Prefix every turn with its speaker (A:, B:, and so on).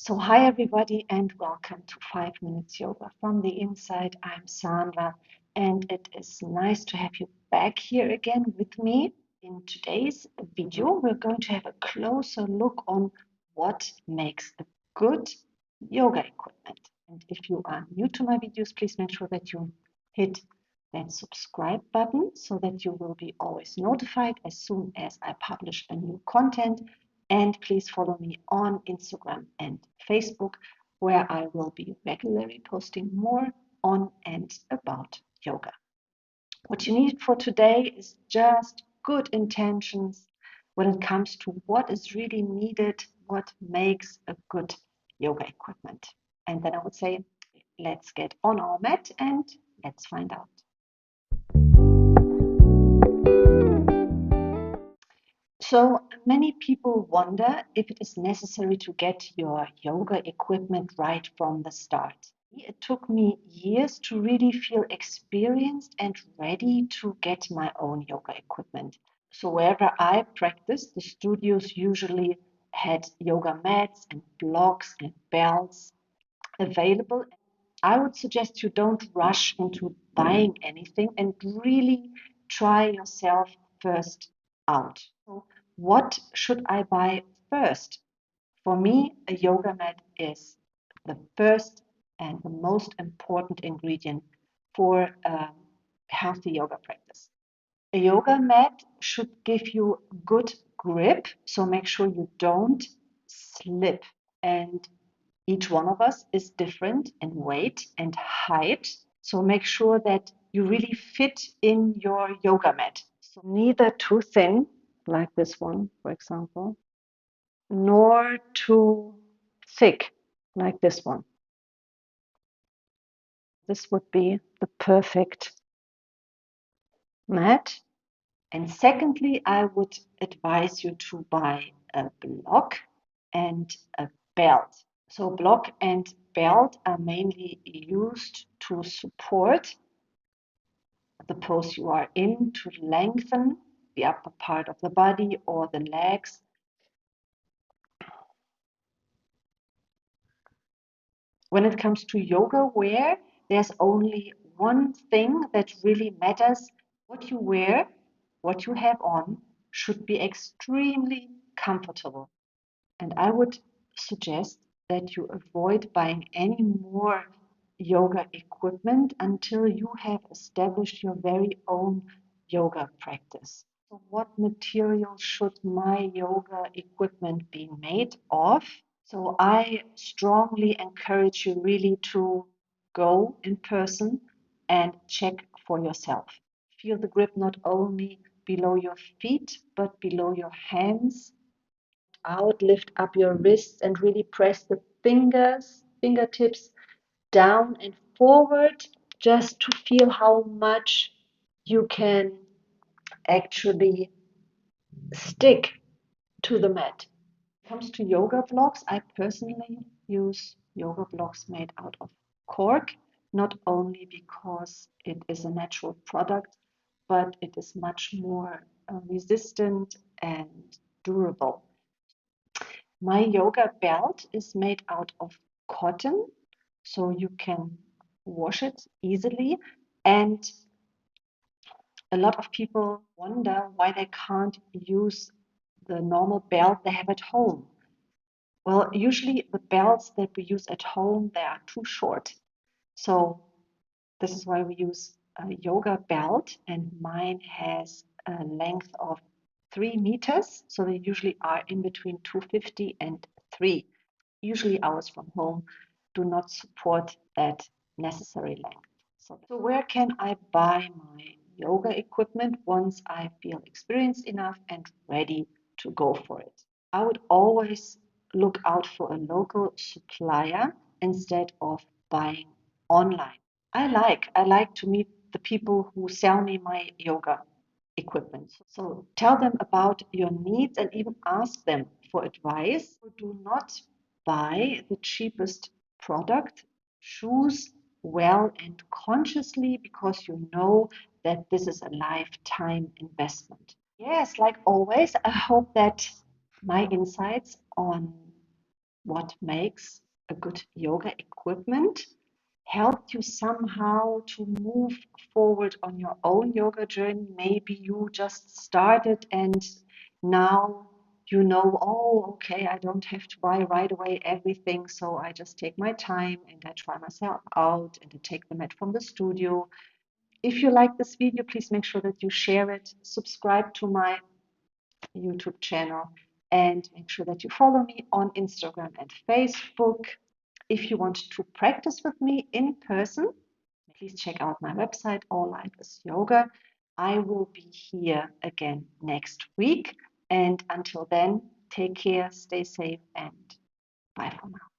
A: So, hi everybody, and welcome to 5 Minutes Yoga from the Inside. I'm Sandra, and it is nice to have you back here again with me. In today's video, we're going to have a closer look on what makes a good yoga equipment. And if you are new to my videos, please make sure that you hit that subscribe button so that you will be always notified as soon as I publish a new content. And please follow me on Instagram and Facebook, where I will be regularly posting more on and about yoga. What you need for today is just good intentions when it comes to what is really needed, what makes a good yoga equipment. And then I would say, let's get on our mat and let's find out. So many people wonder if it is necessary to get your yoga equipment right from the start. It took me years to really feel experienced and ready to get my own yoga equipment. So wherever I practiced, the studios usually had yoga mats and blocks and belts available. I would suggest you don't rush into buying anything and really try yourself first out. So what should I buy first? For me, a yoga mat is the first and the most important ingredient for a healthy yoga practice. A yoga mat should give you good grip, so make sure you don't slip. And each one of us is different in weight and height, so make sure that you really fit in your yoga mat. So neither too thin, like this one, for example, nor too thick, like this one. This would be the perfect mat. And secondly, I would advise you to buy a block and a belt. So block and belt are mainly used to support the pose you are in, to lengthen the upper part of the body or the legs. When it comes to yoga wear, there's only one thing that really matters. What you wear, what you have on, should be extremely comfortable. And I would suggest that you avoid buying any more yoga equipment until you have established your very own yoga practice. So, what material should my yoga equipment be made of? So I strongly encourage you really to go in person and check for yourself. Feel the grip not only below your feet, but below your hands. Out, lift up your wrists and really press the fingertips down and forward just to feel how much you can actually stick to the mat. When it comes to yoga blocks, I personally use yoga blocks made out of cork, not only because it is a natural product, but it is much more resistant and durable. My yoga belt is made out of cotton, so you can wash it easily. And a lot of people wonder why they can't use the normal belt they have at home. Well, usually the belts that we use at home, they are too short. So this is why we use a yoga belt, and mine has a length of 3 meters. So they usually are in between 250 and 3. Usually ours from home do not support that necessary length. So where can I buy my yoga equipment once I feel experienced enough and ready to go for it? I would always look out for a local supplier instead of buying online. I like to meet the people who sell me my yoga equipment. So tell them about your needs and even ask them for advice. Do not buy the cheapest product. Choose well and consciously because you know that this is a lifetime investment. Yes, like always, I hope that my insights on what makes a good yoga equipment, helped you somehow to move forward on your own yoga journey. Maybe you just started and now you know, oh, okay, I don't have to buy right away everything, so I just take my time and I try myself out and I take the mat from the studio. If you like this video, please make sure that you share it, subscribe to my YouTube channel, and make sure that you follow me on Instagram and Facebook. If you want to practice with me in person, please check out my website, All Life is Yoga. I will be here again next week. And until then, take care, stay safe, and bye for now.